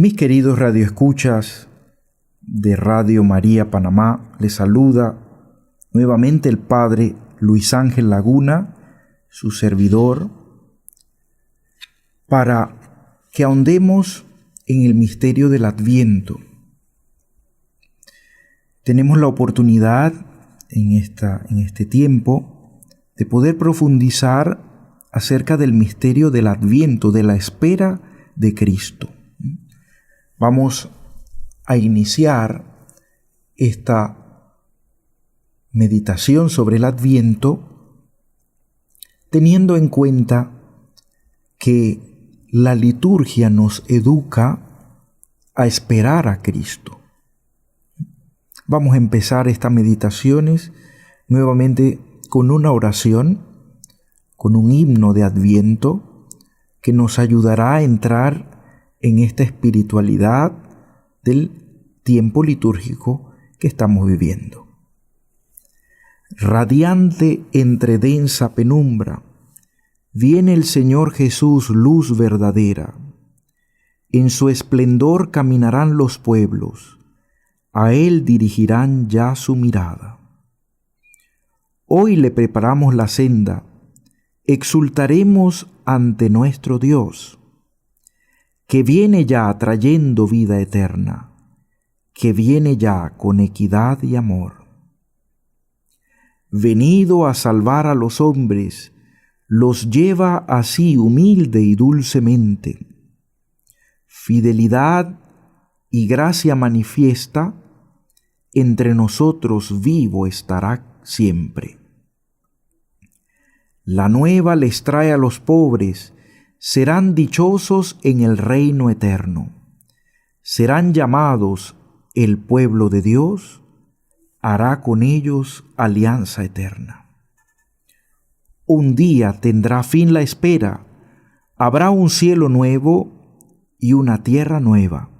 Mis queridos radioescuchas de Radio María Panamá, les saluda nuevamente el Padre Luis Ángel Laguna, su servidor, para que ahondemos en el misterio del Adviento. Tenemos la oportunidad en este tiempo de poder profundizar acerca del misterio del Adviento, de la espera de Cristo. Vamos a iniciar esta meditación sobre el Adviento teniendo en cuenta que la liturgia nos educa a esperar a Cristo. Vamos a empezar estas meditaciones nuevamente con una oración, con un himno de Adviento que nos ayudará a entrar en esta espiritualidad del tiempo litúrgico que estamos viviendo. Radiante entre densa penumbra, viene el Señor Jesús, luz verdadera. En su esplendor caminarán los pueblos, a Él dirigirán ya su mirada. Hoy le preparamos la senda, exultaremos ante nuestro Dios, que viene ya trayendo vida eterna, que viene ya con equidad y amor. Venido a salvar a los hombres, los lleva así humilde y dulcemente. Fidelidad y gracia manifiesta, entre nosotros vivo estará siempre. La nueva les trae a los pobres, serán dichosos en el reino eterno. Serán llamados el pueblo de Dios, hará con ellos alianza eterna. Un día tendrá fin la espera, habrá un cielo nuevo y una tierra nueva.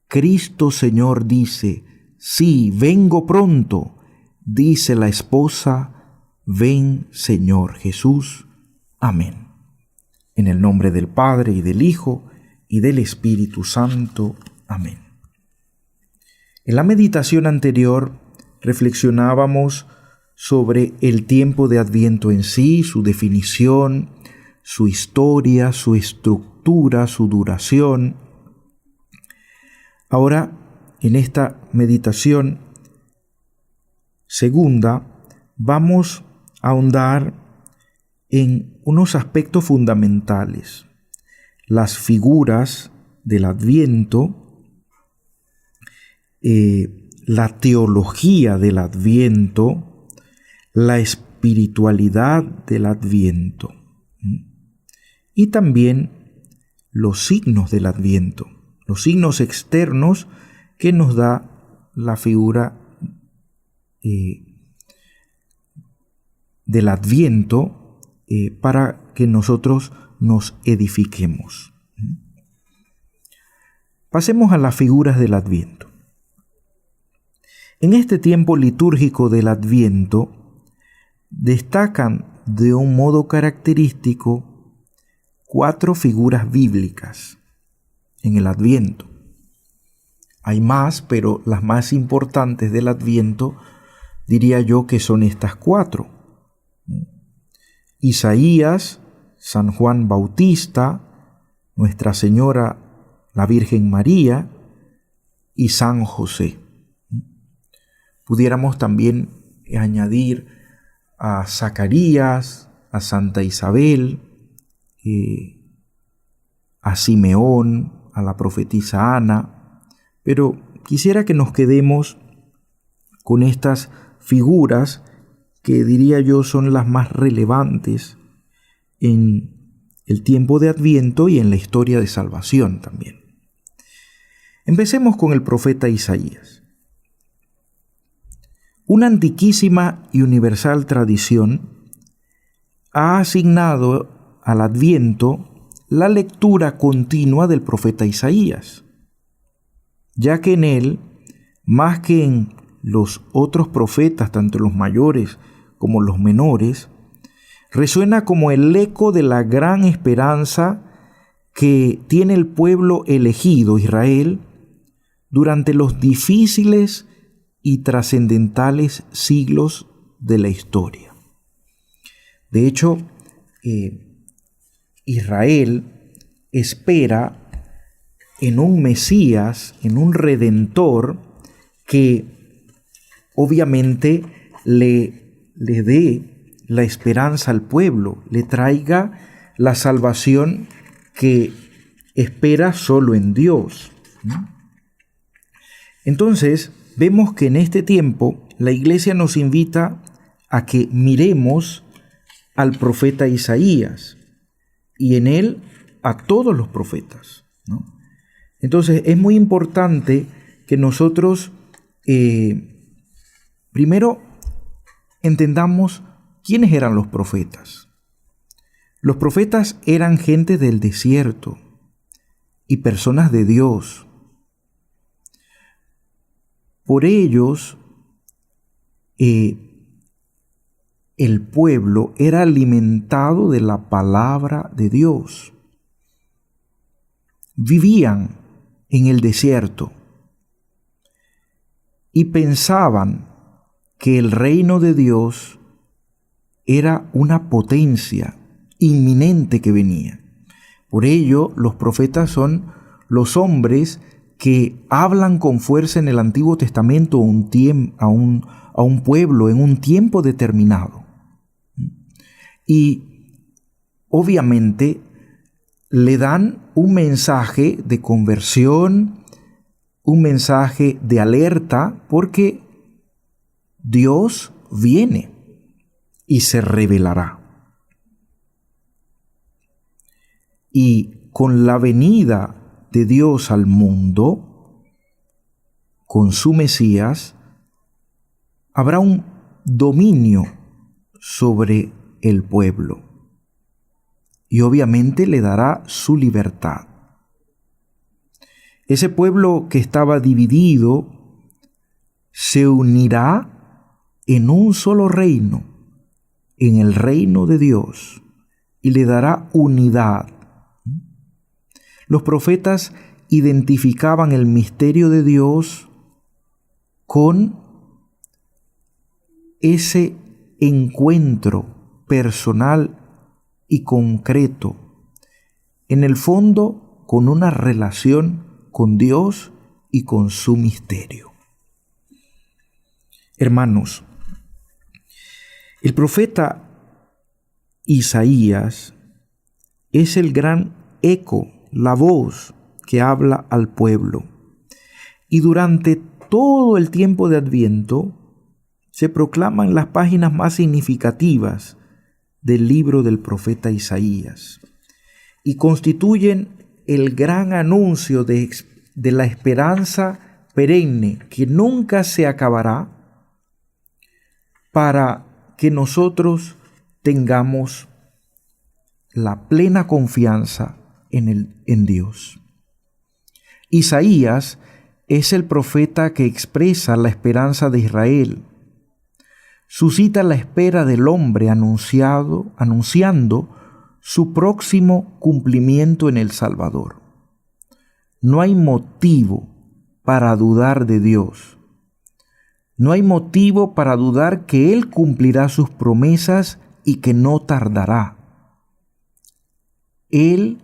Cristo Señor dice, sí, vengo pronto, dice la esposa, ven Señor Jesús. Amén. En el nombre del Padre, y del Hijo, y del Espíritu Santo. Amén. En la meditación anterior reflexionábamos sobre el tiempo de Adviento en sí, su definición, su historia, su estructura, su duración. Ahora, en esta meditación segunda, vamos a ahondar en unos aspectos fundamentales, las figuras del Adviento, la teología del Adviento, la espiritualidad del Adviento y también los signos del Adviento, los signos externos que nos da la figura del Adviento para que nosotros nos edifiquemos. Pasemos a las figuras del Adviento. En este tiempo litúrgico del Adviento destacan de un modo característico 4 figuras bíblicas en el Adviento. Hay más, pero las más importantes del Adviento diría yo que son estas 4. Isaías, San Juan Bautista, Nuestra Señora, la Virgen María y San José. Pudiéramos también añadir a Zacarías, a Santa Isabel, a Simeón, a la profetisa Ana, pero quisiera que nos quedemos con estas figuras que diría yo son las más relevantes en el tiempo de Adviento y en la historia de salvación también. Empecemos con el profeta Isaías. Una antiquísima y universal tradición ha asignado al Adviento la lectura continua del profeta Isaías, ya que en él, más que en los otros profetas, tanto los mayores como los menores, resuena como el eco de la gran esperanza que tiene el pueblo elegido, Israel, durante los difíciles y trascendentales siglos de la historia. De hecho, Israel espera en un Mesías, en un Redentor, que obviamente le dé la esperanza al pueblo, le traiga la salvación que espera solo en Dios. Entonces, vemos que en este tiempo la Iglesia nos invita a que miremos al profeta Isaías y en él a todos los profetas, ¿no? Entonces, es muy importante que nosotros primero entendamos quiénes eran los profetas. Los profetas eran gente del desierto y personas de Dios. Por ellos, el pueblo era alimentado de la palabra de Dios. Vivían en el desierto y pensaban que el reino de Dios era una potencia inminente que venía. Por ello, los profetas son los hombres que hablan con fuerza en el Antiguo Testamento a un pueblo en un tiempo determinado. Y obviamente le dan un mensaje de conversión, un mensaje de alerta, porque Dios viene y se revelará. Y con la venida de Dios al mundo, con su Mesías, habrá un dominio sobre el pueblo y obviamente le dará su libertad. Ese pueblo que estaba dividido se unirá en un solo reino, en el reino de Dios, y le dará unidad. Los profetas identificaban el misterio de Dios con ese encuentro personal y concreto, en el fondo con una relación con Dios y con su misterio. Hermanos, el profeta Isaías es el gran eco, la voz que habla al pueblo. Y durante todo el tiempo de Adviento se proclaman las páginas más significativas del libro del profeta Isaías y constituyen el gran anuncio de la esperanza perenne que nunca se acabará, para que nosotros tengamos la plena confianza en Dios. Isaías es el profeta que expresa la esperanza de Israel. Suscita la espera del hombre anunciando su próximo cumplimiento en el Salvador. No hay motivo para dudar de Dios. No hay motivo para dudar que Él cumplirá sus promesas y que no tardará. Él,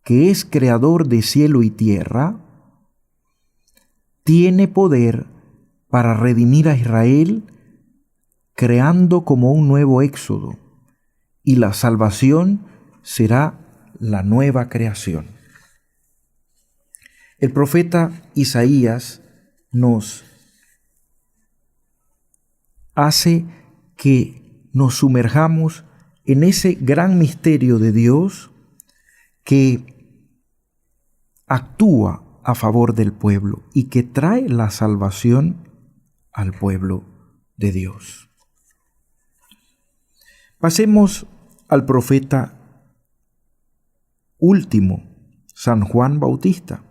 que es creador de cielo y tierra, tiene poder para redimir a Israel, creando como un nuevo éxodo, y la salvación será la nueva creación. El profeta Isaías nos hace que nos sumerjamos en ese gran misterio de Dios que actúa a favor del pueblo y que trae la salvación al pueblo de Dios. Pasemos al profeta último, San Juan Bautista.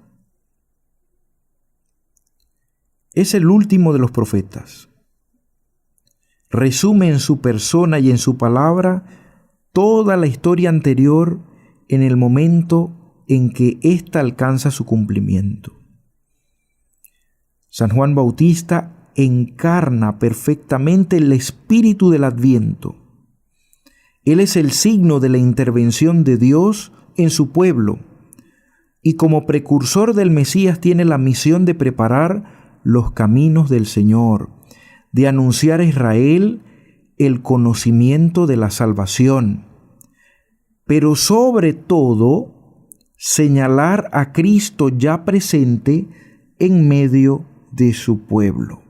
Es el último de los profetas. Resume en su persona y en su palabra toda la historia anterior en el momento en que ésta alcanza su cumplimiento. San Juan Bautista encarna perfectamente el espíritu del Adviento. Él es el signo de la intervención de Dios en su pueblo y como precursor del Mesías tiene la misión de preparar los caminos del Señor, de anunciar a Israel el conocimiento de la salvación, pero sobre todo señalar a Cristo ya presente en medio de su pueblo.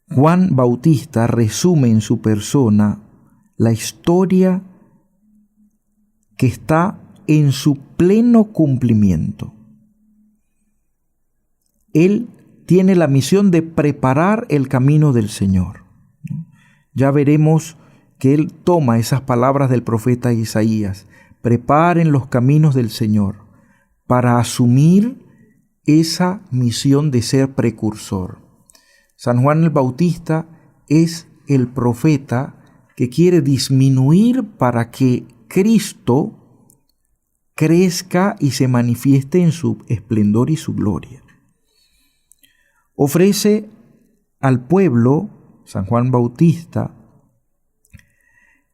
Juan Bautista resume en su persona la historia que está en su pleno cumplimiento. Él tiene la misión de preparar el camino del Señor. Ya veremos que él toma esas palabras del profeta Isaías: preparen los caminos del Señor, para asumir esa misión de ser precursor. San Juan el Bautista es el profeta que quiere disminuir para que Cristo crezca y se manifieste en su esplendor y su gloria. Ofrece al pueblo, San Juan Bautista,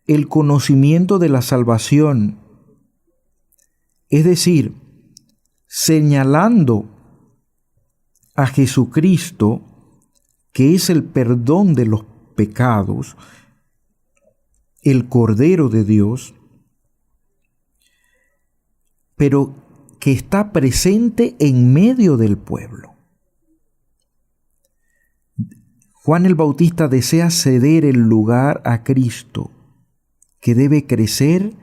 el conocimiento de la salvación, es decir, señalando a Jesucristo, que es el perdón de los pecados, el Cordero de Dios, pero que está presente en medio del pueblo. Juan el Bautista desea ceder el lugar a Cristo, que debe crecer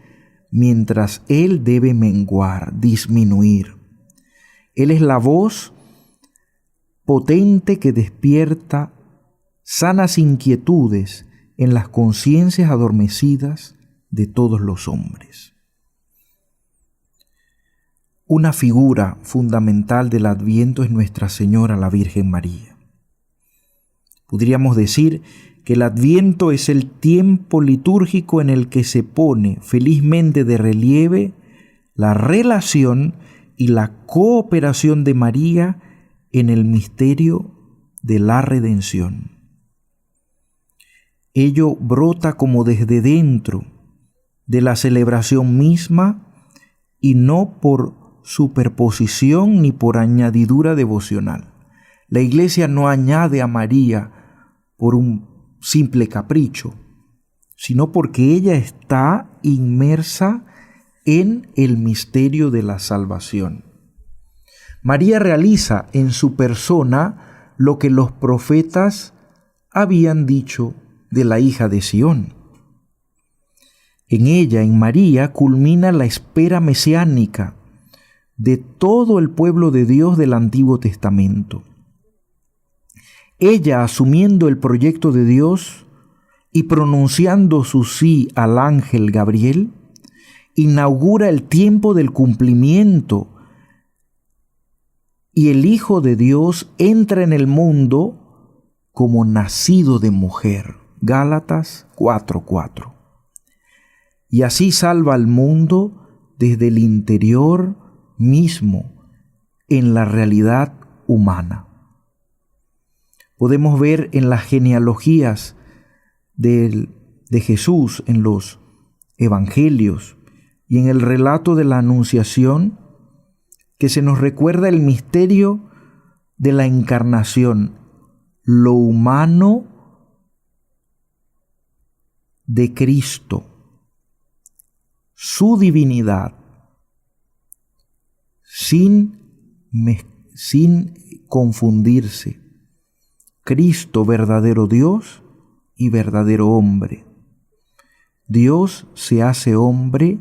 mientras Él debe menguar, disminuir. Él es la voz potente que despierta sanas inquietudes en las conciencias adormecidas de todos los hombres. Una figura fundamental del Adviento es Nuestra Señora, la Virgen María. Podríamos decir que el Adviento es el tiempo litúrgico en el que se pone felizmente de relieve la relación y la cooperación de María en el misterio de la redención. Ello brota como desde dentro de la celebración misma y no por superposición ni por añadidura devocional. La Iglesia no añade a María por un simple capricho, sino porque ella está inmersa en el misterio de la salvación. María realiza en su persona lo que los profetas habían dicho de la hija de Sión. En ella, en María, culmina la espera mesiánica de todo el pueblo de Dios del Antiguo Testamento. Ella, asumiendo el proyecto de Dios y pronunciando su sí al ángel Gabriel, inaugura el tiempo del cumplimiento y el Hijo de Dios entra en el mundo como nacido de mujer. Gálatas 4:4. Y así salva al mundo desde el interior mismo en la realidad humana. Podemos ver en las genealogías de Jesús, en los evangelios y en el relato de la Anunciación, que se nos recuerda el misterio de la encarnación, lo humano de Cristo, su divinidad, sin confundirse. Cristo, verdadero Dios y verdadero hombre. Dios se hace hombre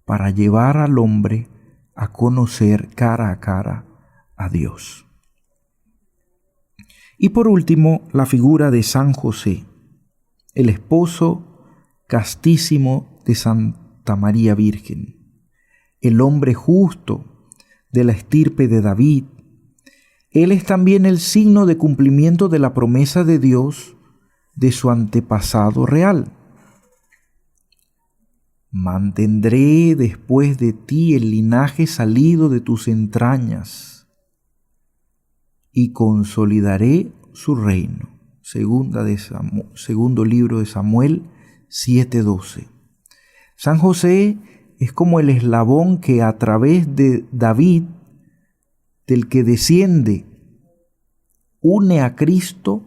para llevar al hombre a conocer cara a cara a Dios. Y por último, la figura de San José, el esposo castísimo de Santa María Virgen, el hombre justo de la estirpe de David. Él es también el signo de cumplimiento de la promesa de Dios de su antepasado real. Mantendré después de ti el linaje salido de tus entrañas y consolidaré su reino. Segundo libro de Samuel 7:12. San José es como el eslabón que a través de David, del que desciende, une a Cristo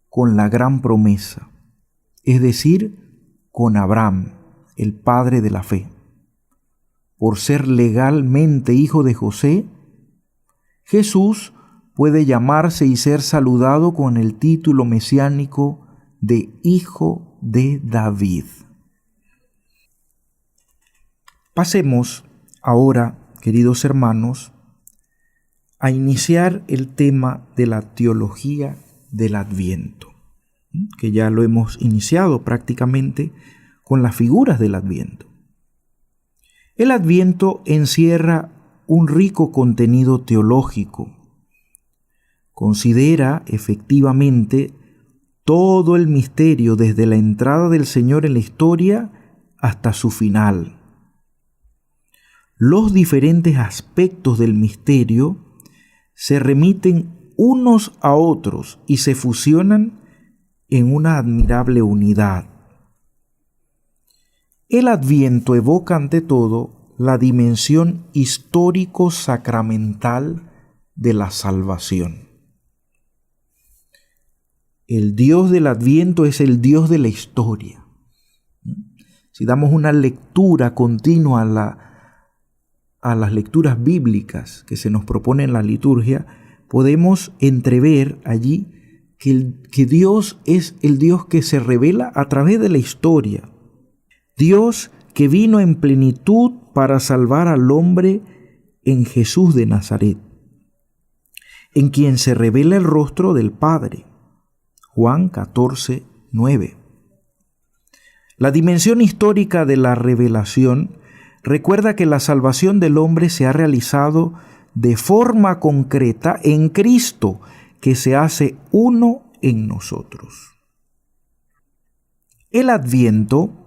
con la gran promesa, es decir, con Abraham, el padre de la fe. Por ser legalmente hijo de José, Jesús puede llamarse y ser saludado con el título mesiánico de Hijo de David. Pasemos ahora, queridos hermanos, a iniciar el tema de la teología del Adviento, que ya lo hemos iniciado prácticamente con las figuras del Adviento. El Adviento encierra un rico contenido teológico. Considera efectivamente todo el misterio desde la entrada del Señor en la historia hasta su final. Los diferentes aspectos del misterio se remiten unos a otros y se fusionan en una admirable unidad. El Adviento evoca ante todo la dimensión histórico-sacramental de la salvación. El Dios del Adviento es el Dios de la historia. Si damos una lectura continua a las lecturas bíblicas que se nos propone en la liturgia, podemos entrever allí que Dios es el Dios que se revela a través de la historia. Dios que vino en plenitud para salvar al hombre en Jesús de Nazaret, en quien se revela el rostro del Padre. Juan 14:9. La dimensión histórica de la revelación recuerda que la salvación del hombre se ha realizado de forma concreta en Cristo, que se hace uno en nosotros. El Adviento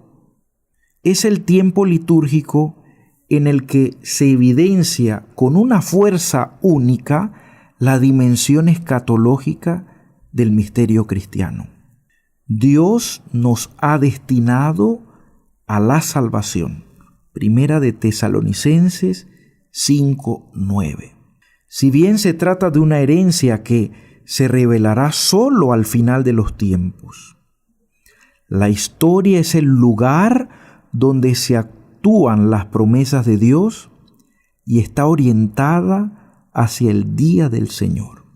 es el tiempo litúrgico en el que se evidencia con una fuerza única la dimensión escatológica del misterio cristiano. Dios nos ha destinado a la salvación. Primera de Tesalonicenses 5:9. Si bien se trata de una herencia que se revelará solo al final de los tiempos, la historia es el lugar donde se actúan las promesas de Dios y está orientada hacia el día del Señor.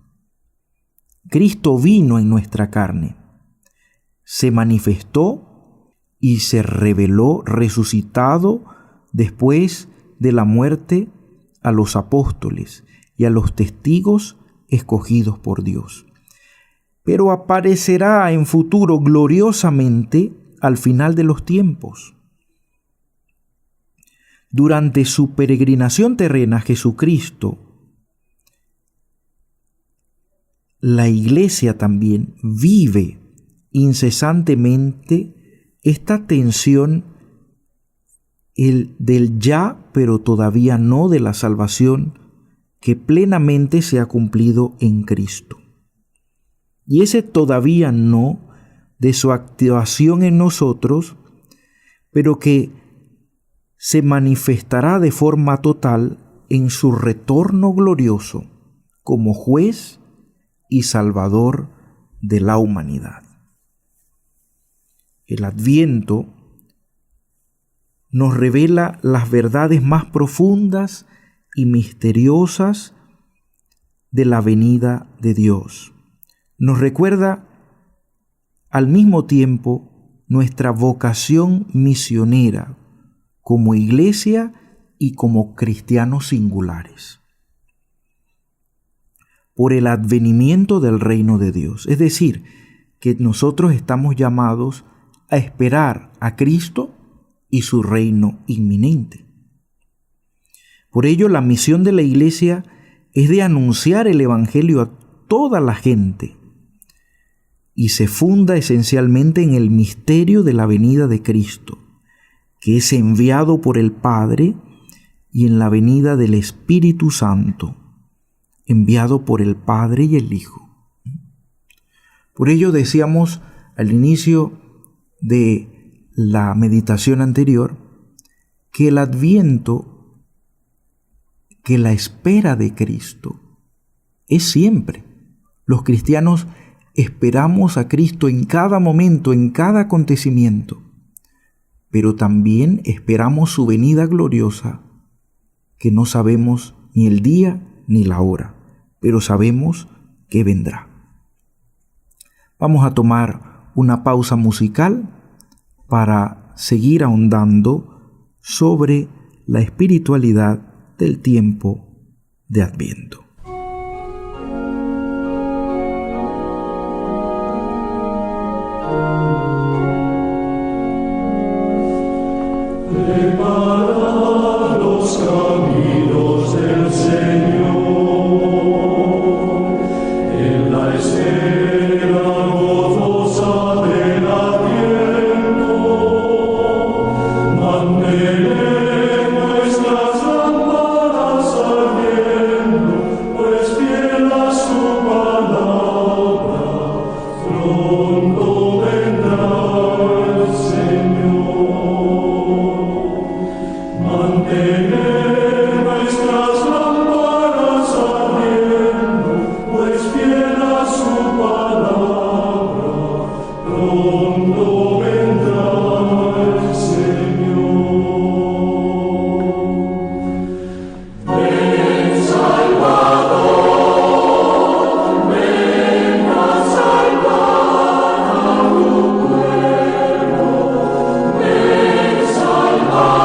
Cristo vino en nuestra carne, se manifestó y se reveló resucitado después de la muerte a los apóstoles y a los testigos escogidos por Dios. Pero aparecerá en futuro gloriosamente al final de los tiempos. Durante su peregrinación terrena, Jesucristo, la Iglesia también vive incesantemente esta tensión del ya, pero todavía no, de la salvación que plenamente se ha cumplido en Cristo. Y ese todavía no de su activación en nosotros, pero que se manifestará de forma total en su retorno glorioso como juez y salvador de la humanidad. El Adviento nos revela las verdades más profundas y misteriosas de la venida de Dios. Nos recuerda al mismo tiempo nuestra vocación misionera como iglesia y como cristianos singulares, por el advenimiento del reino de Dios. Es decir, que nosotros estamos llamados a esperar a Cristo y su reino inminente. Por ello, la misión de la Iglesia es de anunciar el Evangelio a toda la gente y se funda esencialmente en el misterio de la venida de Cristo, que es enviado por el Padre, y en la venida del Espíritu Santo, enviado por el Padre y el Hijo. Por ello decíamos al inicio de la meditación anterior que el Adviento, que la espera de Cristo, es siempre. Los cristianos esperamos a Cristo en cada momento, en cada acontecimiento, pero también esperamos su venida gloriosa, que no sabemos ni el día ni la hora, pero sabemos que vendrá. Vamos a tomar una pausa musical para seguir ahondando sobre la espiritualidad del tiempo de Adviento. Prepara los caminos del Señor, en la espera gozosa del Adviento. Mantén nuestras lámparas ardiendo, pues fiel a su palabra, pronto vendrá el Señor. Mantén nuestras lámparas ardiendo, pues fiel a su palabra, pronto vendrá el Señor. Ven Salvador, ven a salvar a tu pueblo, ven Salvador.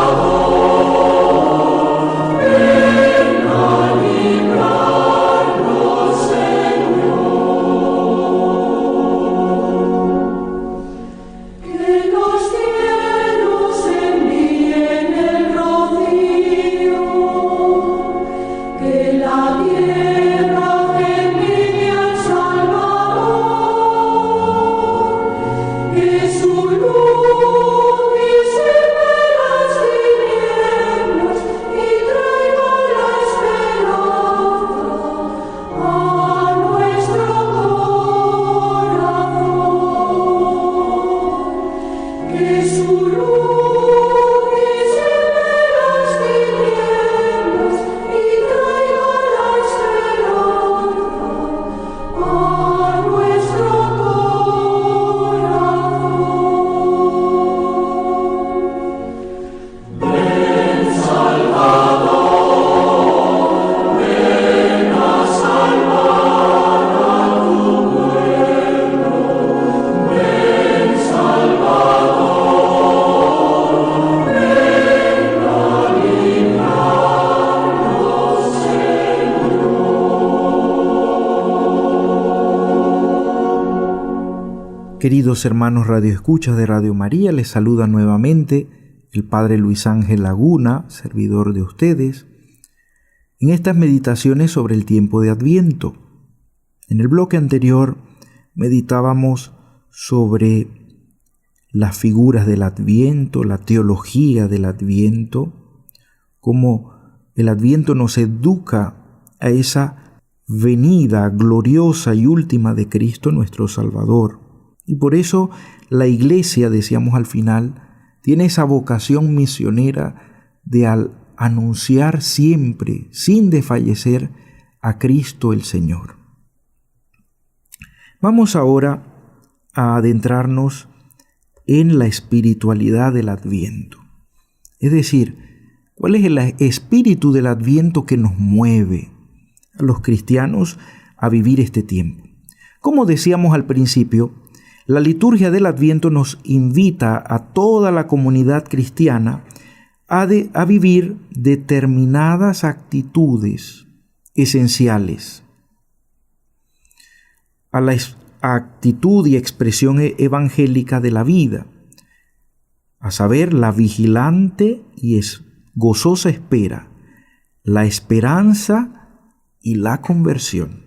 Queridos hermanos radioescuchas de Radio María, les saluda nuevamente el Padre Luis Ángel Laguna, servidor de ustedes, en estas meditaciones sobre el tiempo de Adviento. En el bloque anterior meditábamos sobre las figuras del Adviento, la teología del Adviento, cómo el Adviento nos educa a esa venida gloriosa y última de Cristo nuestro Salvador. Y por eso la Iglesia, decíamos al final, tiene esa vocación misionera de anunciar siempre, sin desfallecer, a Cristo el Señor. Vamos ahora a adentrarnos en la espiritualidad del Adviento. Es decir, ¿cuál es el espíritu del Adviento que nos mueve a los cristianos a vivir este tiempo? Como decíamos al principio, la liturgia del Adviento nos invita a toda la comunidad cristiana a vivir determinadas actitudes esenciales, a la actitud y expresión evangélica de la vida, a saber, la vigilante y gozosa espera, la esperanza y la conversión.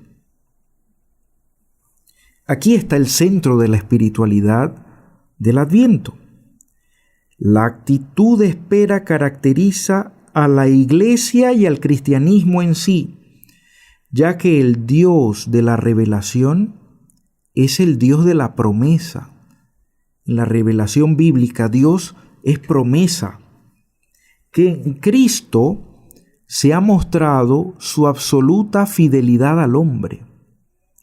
Aquí está el centro de la espiritualidad del Adviento. La actitud de espera caracteriza a la Iglesia y al cristianismo en sí, ya que el Dios de la revelación es el Dios de la promesa. En la revelación bíblica, Dios es promesa, que en Cristo se ha mostrado su absoluta fidelidad al hombre.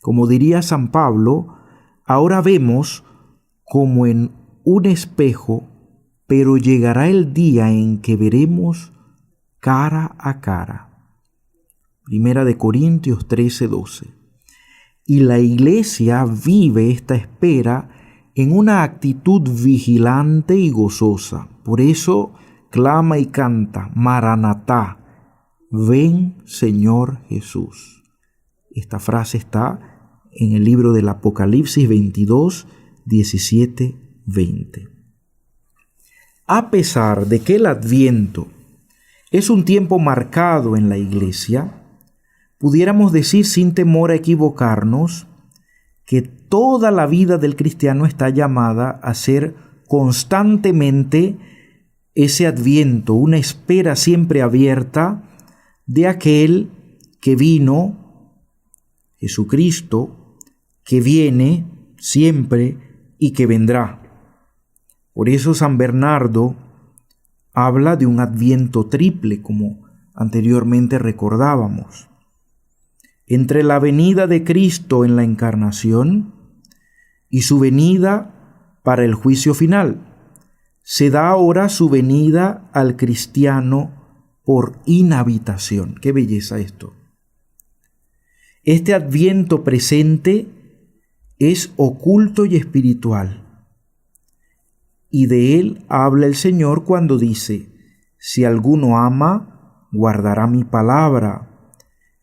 Como diría San Pablo, ahora vemos como en un espejo, pero llegará el día en que veremos cara a cara. Primera de Corintios 13:12. Y la Iglesia vive esta espera en una actitud vigilante y gozosa. Por eso clama y canta, Maranatá, ven Señor Jesús. Esta frase está en el libro del Apocalipsis 22, 17, 20. A pesar de que el Adviento es un tiempo marcado en la Iglesia, pudiéramos decir sin temor a equivocarnos que toda la vida del cristiano está llamada a ser constantemente ese Adviento, una espera siempre abierta de aquel que vino, Jesucristo, que viene siempre y que vendrá. Por eso San Bernardo habla de un Adviento triple, como anteriormente recordábamos. Entre la venida de Cristo en la encarnación y su venida para el juicio final, se da ahora su venida al cristiano por inhabitación. ¡Qué belleza esto! Este Adviento presente es oculto y espiritual. Y de él habla el Señor cuando dice, si alguno ama, guardará mi palabra,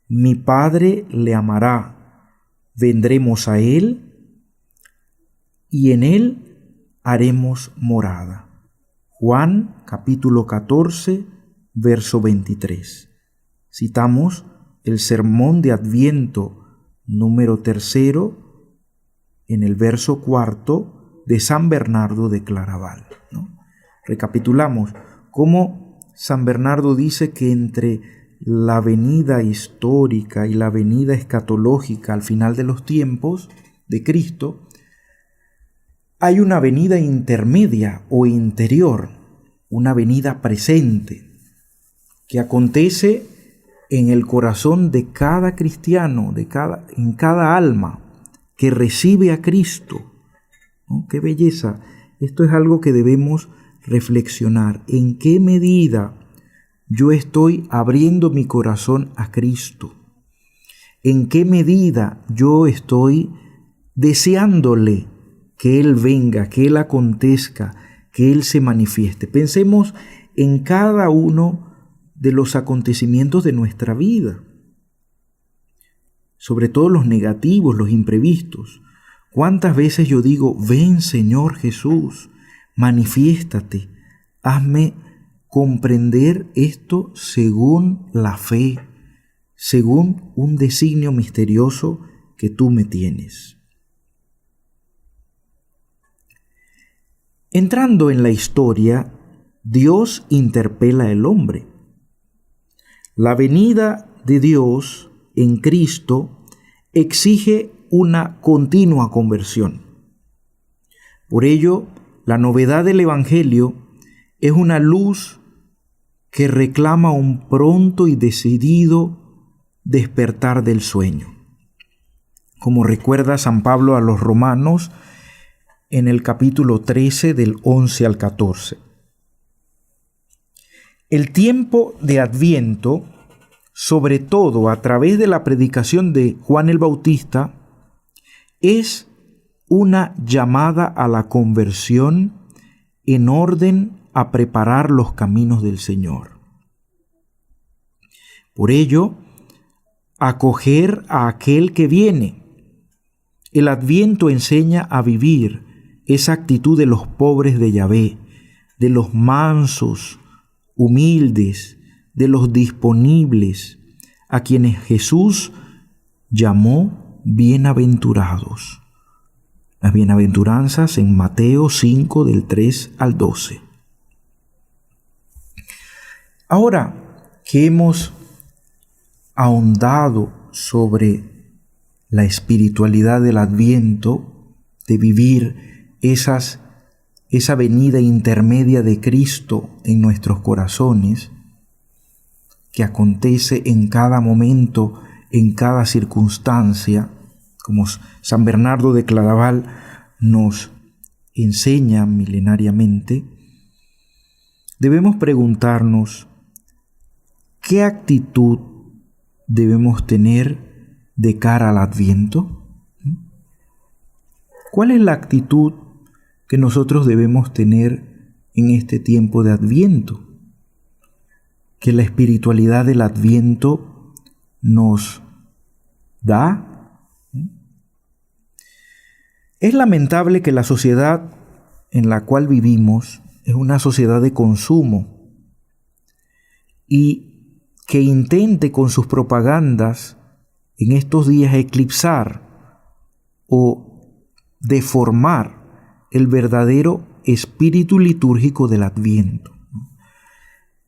mi Padre le amará, vendremos a él y en él haremos morada. Juan capítulo 14, verso 23. Citamos el sermón de Adviento número 3 en el verso 4 de San Bernardo de Claraval, ¿no? Recapitulamos cómo San Bernardo dice que entre la venida histórica y la venida escatológica al final de los tiempos de Cristo, hay una venida intermedia o interior, una venida presente, que acontece en el corazón de cada cristiano, en cada alma que recibe a Cristo. ¿No? ¡Qué belleza! Esto es algo que debemos reflexionar. ¿En qué medida yo estoy abriendo mi corazón a Cristo? ¿En qué medida yo estoy deseándole que Él venga, que Él acontezca, que Él se manifieste? Pensemos en cada uno de los acontecimientos de nuestra vida, sobre todo los negativos, los imprevistos. ¿Cuántas veces yo digo, ven Señor Jesús, manifiéstate, hazme comprender esto según la fe, según un designio misterioso que tú me tienes? Entrando en la historia, Dios interpela al hombre. La venida de Dios en Cristo exige una continua conversión. Por ello, la novedad del Evangelio es una luz que reclama un pronto y decidido despertar del sueño. Como recuerda San Pablo a los romanos en el capítulo 13 del 11 al 14. El tiempo de Adviento, sobre todo a través de la predicación de Juan el Bautista, es una llamada a la conversión en orden a preparar los caminos del Señor. Por ello, acoger a aquel que viene. El Adviento enseña a vivir esa actitud de los pobres de Yahvé, de los mansos, humildes, de los disponibles, a quienes Jesús llamó bienaventurados. Las bienaventuranzas en Mateo 5 del 3 al 12. Ahora que hemos ahondado sobre la espiritualidad del Adviento, de vivir esa venida intermedia de Cristo en nuestros corazones, que acontece en cada momento, en cada circunstancia, como San Bernardo de Claraval nos enseña milenariamente, debemos preguntarnos qué actitud debemos tener de cara al Adviento. ¿Cuál es la actitud que nosotros debemos tener en este tiempo de Adviento? Que la espiritualidad del Adviento nos da. Es lamentable que la sociedad en la cual vivimos es una sociedad de consumo y que intente con sus propagandas en estos días eclipsar o deformar el verdadero espíritu litúrgico del Adviento.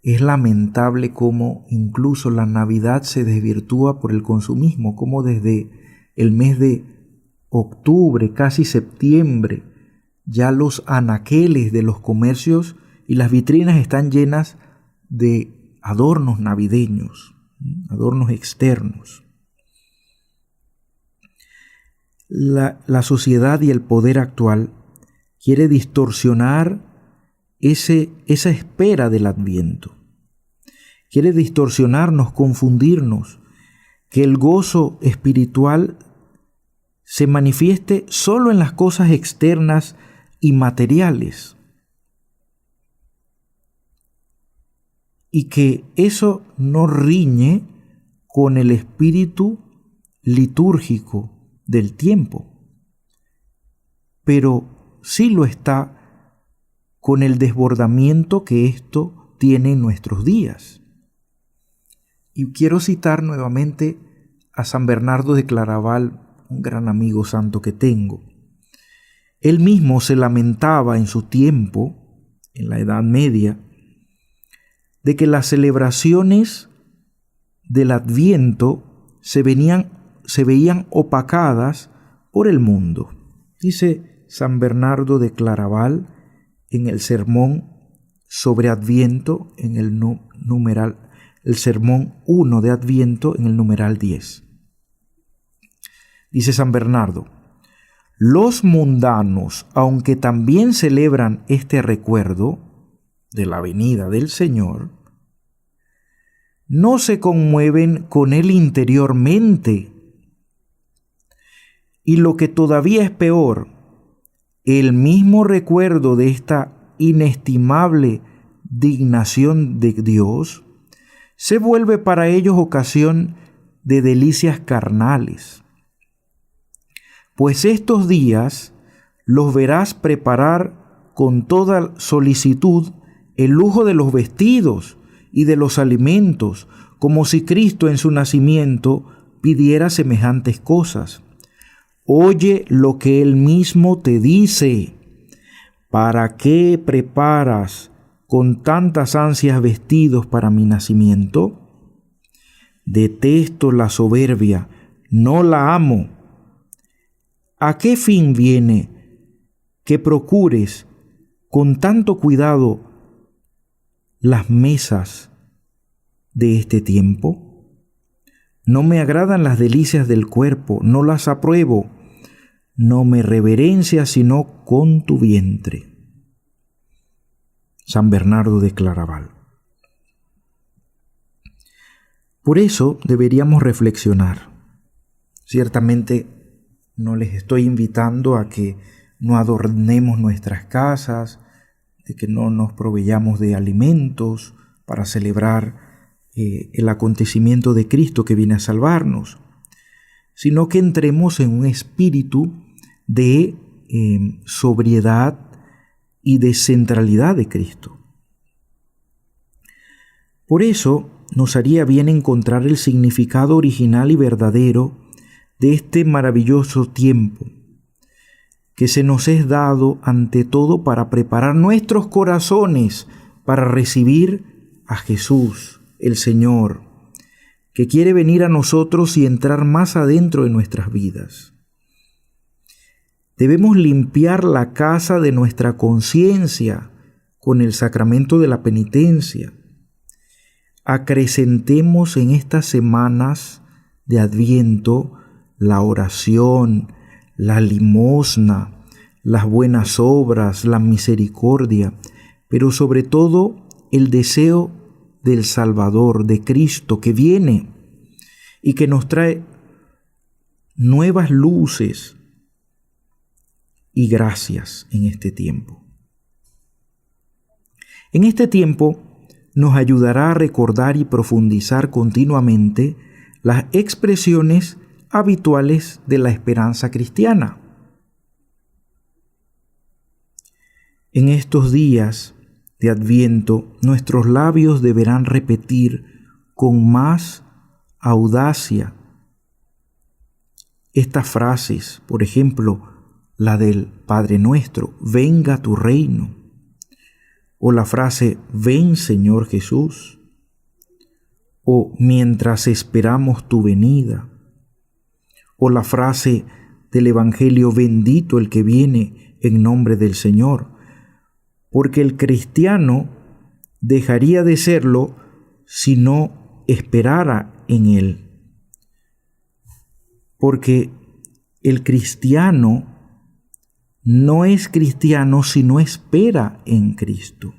Es lamentable cómo incluso la Navidad se desvirtúa por el consumismo, cómo desde el mes de octubre, casi septiembre, ya los anaqueles de los comercios y las vitrinas están llenas de adornos navideños, adornos externos. La sociedad y el poder actual quiere distorsionar esa espera del Adviento. Quiere distorsionarnos, confundirnos, que el gozo espiritual se manifieste solo en las cosas externas y materiales, y que eso no riñe con el espíritu litúrgico del tiempo, pero sí lo está con el desbordamiento que esto tiene en nuestros días. Y quiero citar nuevamente a San Bernardo de Claraval, un gran amigo santo que tengo. Él mismo se lamentaba en su tiempo, en la Edad Media, de que las celebraciones del Adviento se veían opacadas por el mundo. Dice San Bernardo de Claraval en el sermón sobre Adviento, en el sermón 1 de Adviento, en el numeral 10. Dice San Bernardo: los mundanos, aunque también celebran este recuerdo de la venida del Señor, no se conmueven con él interiormente. Y lo que todavía es peor, el mismo recuerdo de esta inestimable dignación de Dios se vuelve para ellos ocasión de delicias carnales. Pues estos días los verás preparar con toda solicitud el lujo de los vestidos y de los alimentos, como si Cristo en su nacimiento pidiera semejantes cosas. Oye lo que Él mismo te dice: ¿para qué preparas con tantas ansias vestidos para mi nacimiento? Detesto la soberbia, no la amo. ¿A qué fin viene que procures con tanto cuidado las mesas de este tiempo? No me agradan las delicias del cuerpo, no las apruebo. No me reverencias sino con tu vientre. San Bernardo de Claraval. Por eso deberíamos reflexionar. Ciertamente no les estoy invitando a que no adornemos nuestras casas, de que no nos proveyamos de alimentos para celebrar el acontecimiento de Cristo que viene a salvarnos, sino que entremos en un espíritu de sobriedad y de centralidad de Cristo. Por eso nos haría bien encontrar el significado original y verdadero de este maravilloso tiempo que se nos es dado ante todo para preparar nuestros corazones para recibir a Jesús, el Señor, que quiere venir a nosotros y entrar más adentro de nuestras vidas. Debemos limpiar la casa de nuestra conciencia con el sacramento de la penitencia. Acrecentemos en estas semanas de Adviento la oración, la limosna, las buenas obras, la misericordia, pero sobre todo el deseo del Salvador, de Cristo, que viene y que nos trae nuevas luces y gracias en este tiempo. En este tiempo nos ayudará a recordar y profundizar continuamente las expresiones habituales de la esperanza cristiana. En estos días de Adviento, nuestros labios deberán repetir con más audacia estas frases, por ejemplo, la del Padre Nuestro, venga tu reino, o la frase, ven Señor Jesús, o mientras esperamos tu venida, o la frase del Evangelio, bendito el que viene en nombre del Señor, porque el cristiano dejaría de serlo si no esperara en Él. Porque el cristiano no es cristiano si no espera en Cristo.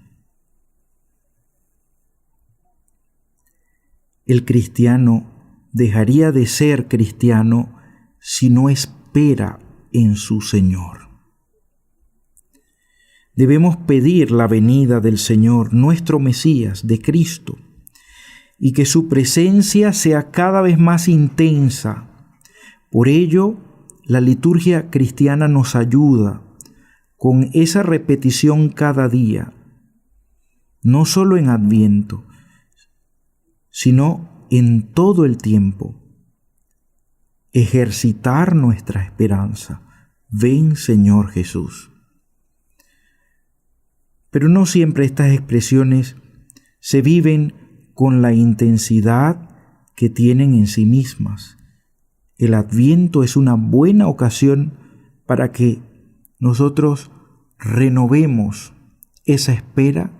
El cristiano dejaría de ser cristiano si no espera en su Señor. Debemos pedir la venida del Señor, nuestro Mesías, de Cristo, y que su presencia sea cada vez más intensa. Por ello, la liturgia cristiana nos ayuda con esa repetición cada día, no solo en Adviento, sino en todo el tiempo. Ejercitar nuestra esperanza. Ven, Señor Jesús. Pero no siempre estas expresiones se viven con la intensidad que tienen en sí mismas. El Adviento es una buena ocasión para que nosotros renovemos esa espera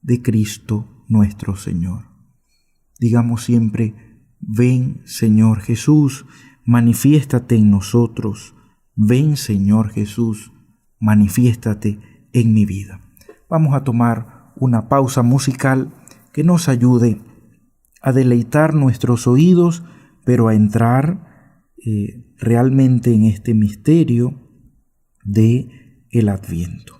de Cristo nuestro Señor. Digamos siempre, ven Señor Jesús, manifiéstate en nosotros. Ven Señor Jesús, manifiéstate en mi vida. Vamos a tomar una pausa musical que nos ayude a deleitar nuestros oídos, pero a entrar realmente en este misterio de el Adviento.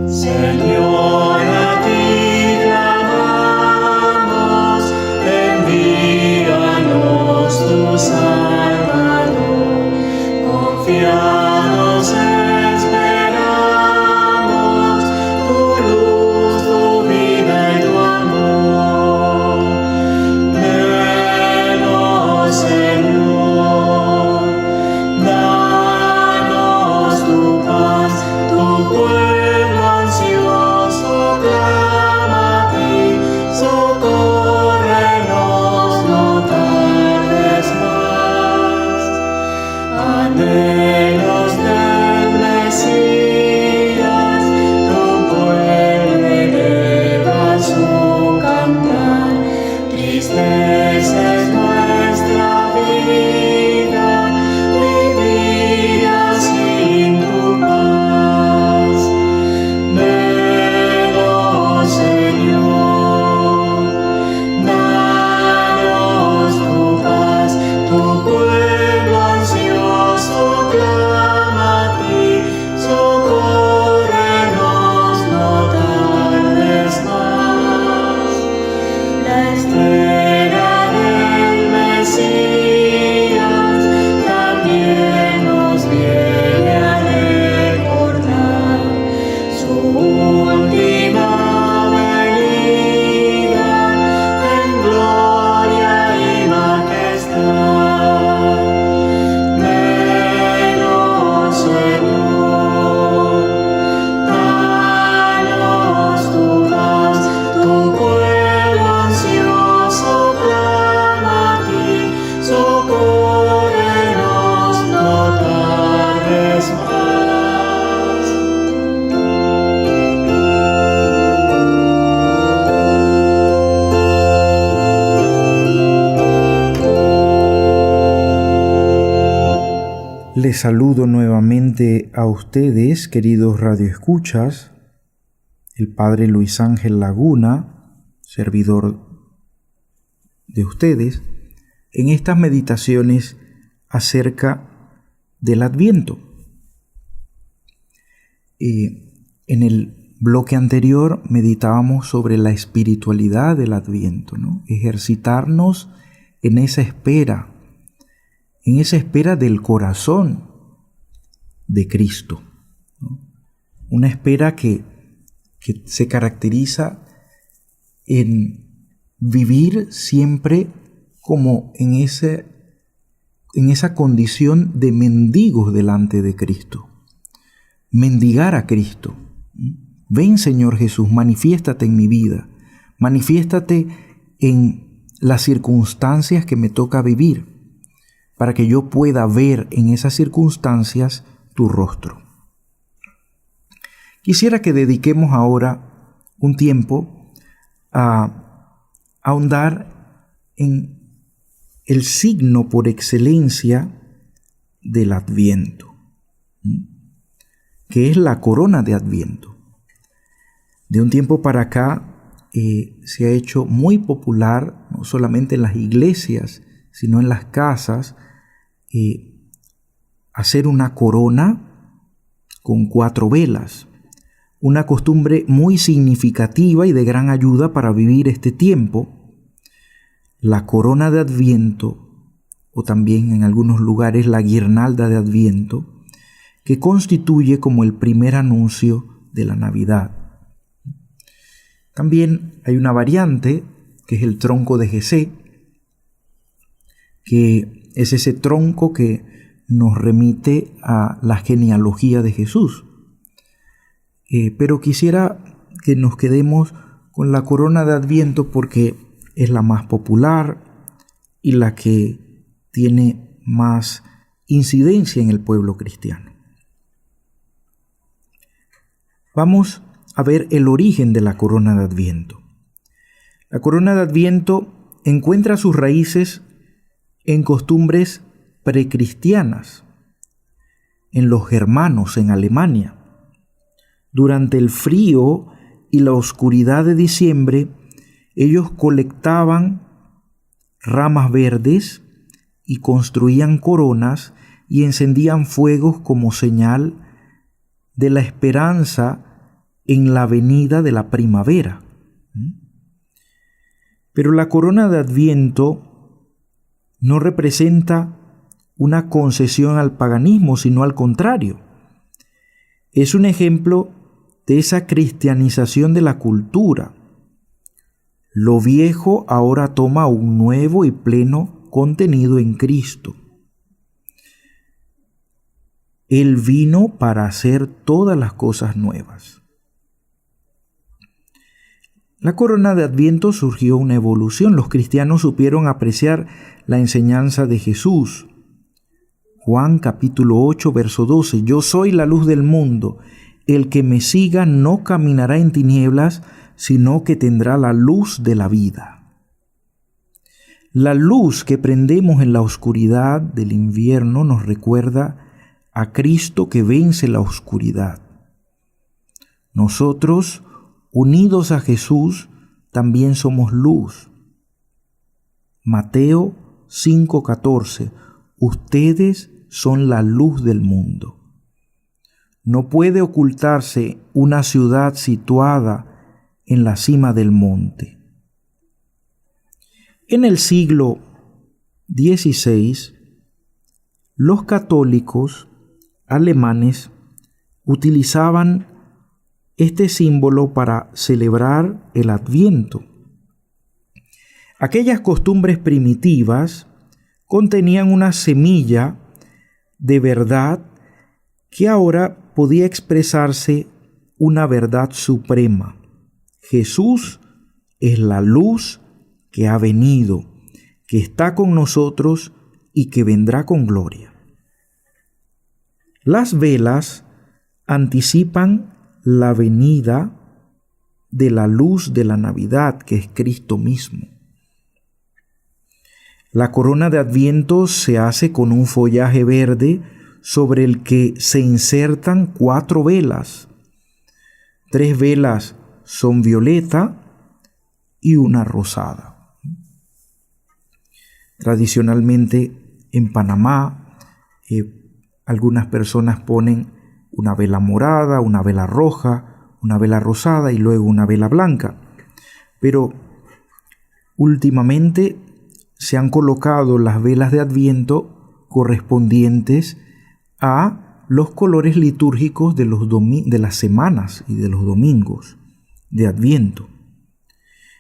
Señor, a ti clamamos, envíanos tu Salvador, confiados esperamos tu luz, tu vida y tu amor. Venos, Señor, danos tu paz, tu pueblo ansioso clama a ti, socórrenos, no tardes más. Anhelo Les saludo nuevamente a ustedes, queridos radioescuchas, el Padre Luis Ángel Laguna, servidor de ustedes, en estas meditaciones acerca del Adviento. En el bloque anterior meditábamos sobre la espiritualidad del Adviento, ¿no? Ejercitarnos en esa espera del corazón de Cristo, ¿no? Una espera que se caracteriza en vivir siempre como en esa condición de mendigos delante de Cristo. Mendigar a Cristo. Ven, Señor Jesús, manifiéstate en mi vida, manifiéstate en las circunstancias que me toca vivir, para que yo pueda ver en esas circunstancias tu rostro. Quisiera que dediquemos ahora un tiempo a ahondar en el signo por excelencia del Adviento, que es la corona de Adviento. De un tiempo para acá se ha hecho muy popular, no solamente en las iglesias, sino en las casas, hacer una corona con 4 velas. Una costumbre muy significativa y de gran ayuda para vivir este tiempo. La corona de Adviento, o también en algunos lugares la guirnalda de Adviento, que constituye como el primer anuncio de la Navidad. También hay una variante, que es el tronco de Jesé, que es ese tronco que nos remite a la genealogía de Jesús. Pero quisiera que nos quedemos con la corona de Adviento porque es la más popular y la que tiene más incidencia en el pueblo cristiano. Vamos a ver el origen de la corona de Adviento. La corona de Adviento encuentra sus raíces en costumbres precristianas, en los germanos, en Alemania. Durante el frío y la oscuridad de diciembre, ellos colectaban ramas verdes y construían coronas y encendían fuegos como señal de la esperanza en la venida de la primavera. Pero la corona de Adviento no representa una concesión al paganismo, sino al contrario. Es un ejemplo de esa cristianización de la cultura. Lo viejo ahora toma un nuevo y pleno contenido en Cristo. Él vino para hacer todas las cosas nuevas. La corona de Adviento surgió una evolución. Los cristianos supieron apreciar la enseñanza de Jesús. Juan capítulo 8, verso 12. Yo soy la luz del mundo. El que me siga no caminará en tinieblas, sino que tendrá la luz de la vida. La luz que prendemos en la oscuridad del invierno nos recuerda a Cristo que vence la oscuridad. Nosotros, unidos a Jesús, también somos luz. Mateo 5:14. Ustedes son la luz del mundo. No puede ocultarse una ciudad situada en la cima del monte. En el siglo XVI, los católicos alemanes utilizaban este símbolo para celebrar el Adviento. Aquellas costumbres primitivas contenían una semilla de verdad que ahora podía expresarse una verdad suprema. Jesús es la luz que ha venido, que está con nosotros y que vendrá con gloria. Las velas anticipan la venida de la luz de la Navidad, que es Cristo mismo. La corona de Adviento se hace con un follaje verde sobre el que se insertan 4 velas. 3 velas son violeta y una rosada. Tradicionalmente en Panamá, algunas personas ponen una vela morada, una vela roja, una vela rosada y luego una vela blanca. Pero últimamente se han colocado las velas de Adviento correspondientes a los colores litúrgicos de las semanas y de los domingos de Adviento.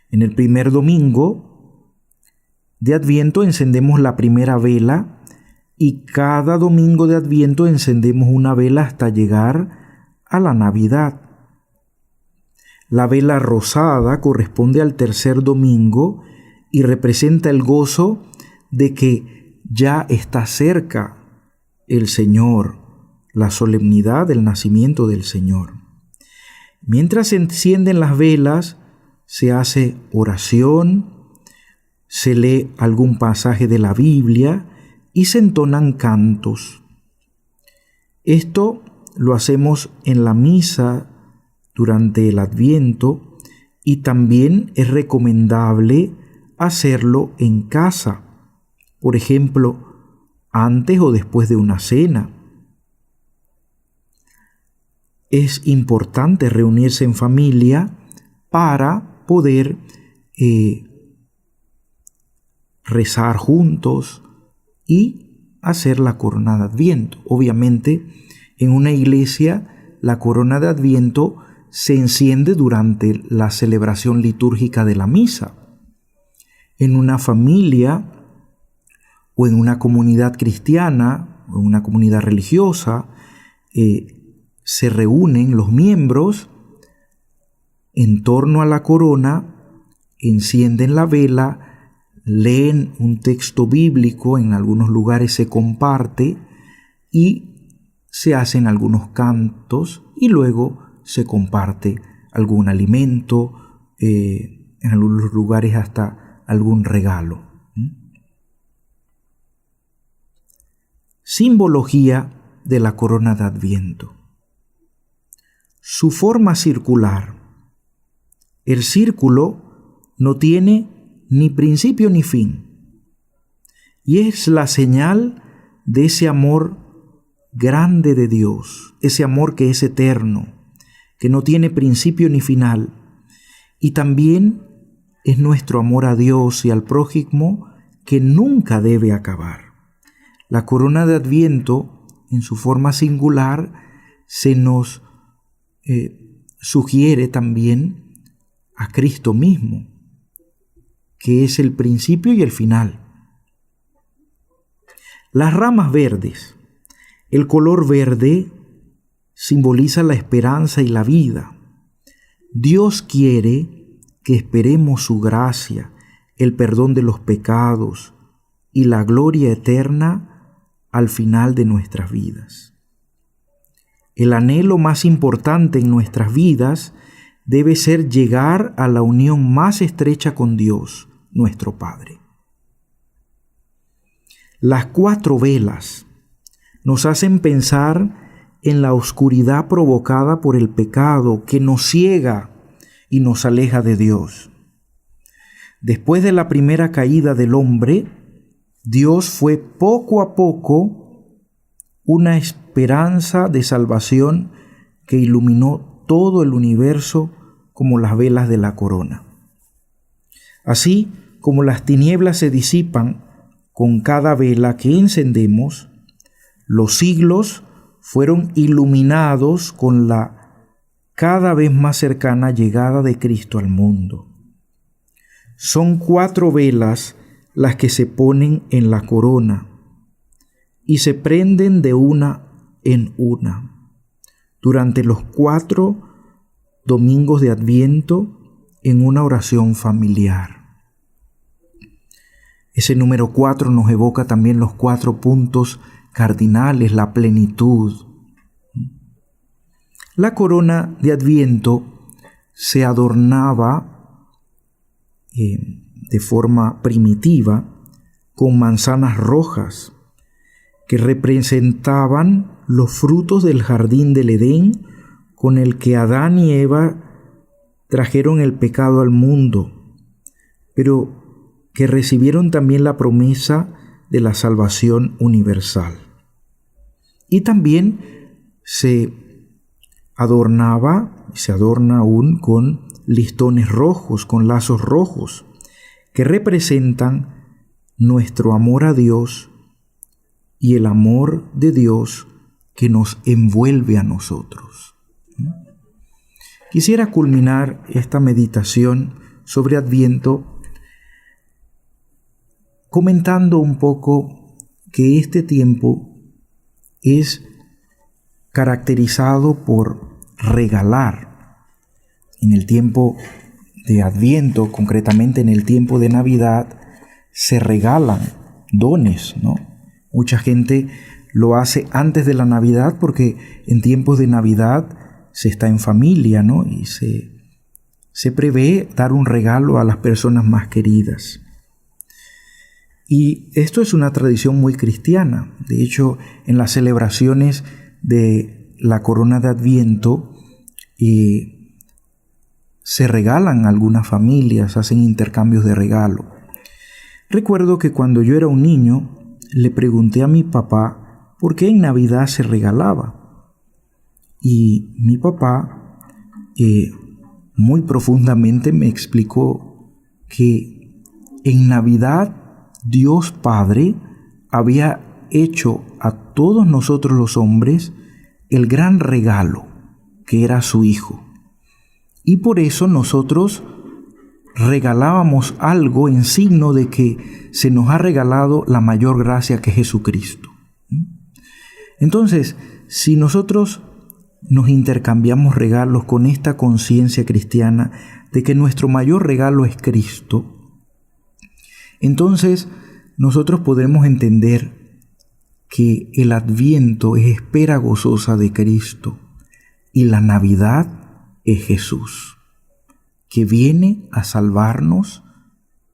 En el primer domingo de Adviento encendemos la primera vela y cada domingo de Adviento encendemos una vela hasta llegar a la Navidad. La vela rosada corresponde al tercer domingo y representa el gozo de que ya está cerca el Señor, la solemnidad del nacimiento del Señor. Mientras se encienden las velas, se hace oración, se lee algún pasaje de la Biblia y se entonan cantos. Esto lo hacemos en la misa durante el Adviento y también es recomendable hacerlo en casa, por ejemplo, antes o después de una cena. Es importante reunirse en familia para poder rezar juntos y hacer la corona de Adviento. Obviamente, en una iglesia, la corona de Adviento se enciende durante la celebración litúrgica de la misa. En una familia o en una comunidad cristiana o en una comunidad religiosa, se reúnen los miembros en torno a la corona, encienden la vela, leen un texto bíblico, en algunos lugares se comparte y se hacen algunos cantos y luego se comparte algún alimento, en algunos lugares hasta algún regalo. Simbología de la corona de Adviento. Su forma circular. El círculo no tiene ni principio ni fin, y es la señal de ese amor grande de Dios, ese amor que es eterno, que no tiene principio ni final, y también es nuestro amor a Dios y al prójimo que nunca debe acabar. La corona de Adviento, en su forma singular, se nos sugiere también a Cristo mismo, que es el principio y el final. Las ramas verdes. El color verde simboliza la esperanza y la vida. Dios quiere que esperemos su gracia, el perdón de los pecados y la gloria eterna al final de nuestras vidas. El anhelo más importante en nuestras vidas debe ser llegar a la unión más estrecha con Dios, nuestro Padre. Las 4 velas nos hacen pensar en la oscuridad provocada por el pecado que nos ciega y nos aleja de Dios. Después de la primera caída del hombre, Dios fue poco a poco una esperanza de salvación que iluminó todo el universo como las velas de la corona. Así como las tinieblas se disipan con cada vela que encendemos, los siglos fueron iluminados con la cada vez más cercana llegada de Cristo al mundo. Son 4 velas las que se ponen en la corona y se prenden de una en una durante los 4 domingos de Adviento en una oración familiar. Ese número 4 nos evoca también los 4 puntos cardinales, la plenitud. La corona de Adviento se adornaba de forma primitiva con manzanas rojas. que representaban los frutos del jardín del Edén con el que Adán y Eva trajeron el pecado al mundo, pero que recibieron también la promesa de la salvación universal. Y también se adornaba, se adorna aún con listones rojos, con lazos rojos, que representan nuestro amor a Dios y el amor de Dios que nos envuelve a nosotros. Quisiera culminar esta meditación sobre Adviento comentando un poco que este tiempo es caracterizado por regalar. En el tiempo de Adviento, concretamente en el tiempo de Navidad, se regalan dones, ¿no? Mucha gente lo hace antes de la Navidad porque en tiempos de Navidad se está en familia, ¿no? Y se prevé dar un regalo a las personas más queridas. Y esto es una tradición muy cristiana. De hecho, en las celebraciones de la corona de Adviento se regalan algunas familias, hacen intercambios de regalo. Recuerdo que cuando yo era un niño, le pregunté a mi papá por qué en Navidad se regalaba. Y mi papá muy profundamente me explicó que en Navidad Dios Padre había hecho a todos nosotros los hombres el gran regalo que era su Hijo. Y por eso nosotros regalábamos algo en signo de que se nos ha regalado la mayor gracia que es Jesucristo. Entonces, si nosotros nos intercambiamos regalos con esta conciencia cristiana de que nuestro mayor regalo es Cristo, entonces nosotros podremos entender que el Adviento es espera gozosa de Cristo y la Navidad es Jesús, que viene a salvarnos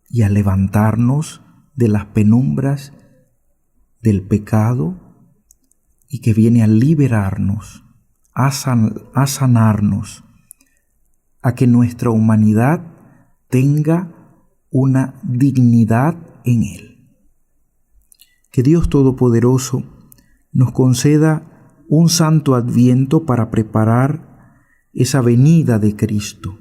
y a levantarnos de las penumbras del pecado y que viene a liberarnos, a sanarnos, a que nuestra humanidad tenga una dignidad en Él. Que Dios Todopoderoso nos conceda un santo Adviento para preparar esa venida de Cristo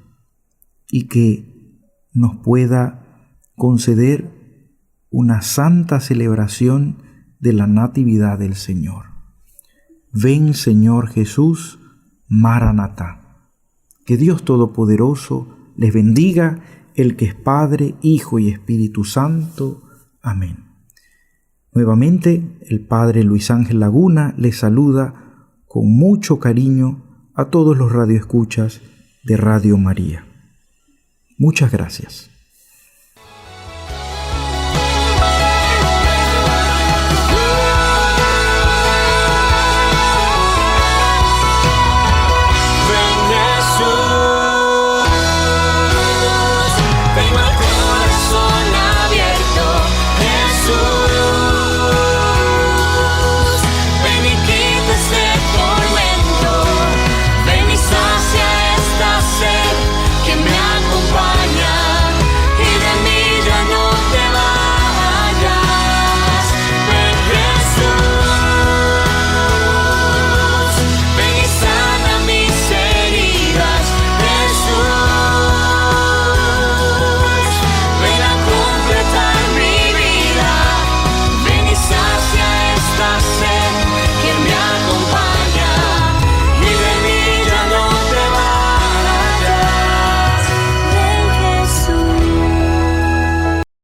y que nos pueda conceder una santa celebración de la Natividad del Señor. Ven, Señor Jesús, Maranatá. Que Dios Todopoderoso les bendiga, el que es Padre, Hijo y Espíritu Santo. Amén. Nuevamente, el Padre Luis Ángel Laguna les saluda con mucho cariño a todos los radioescuchas de Radio María. Muchas gracias.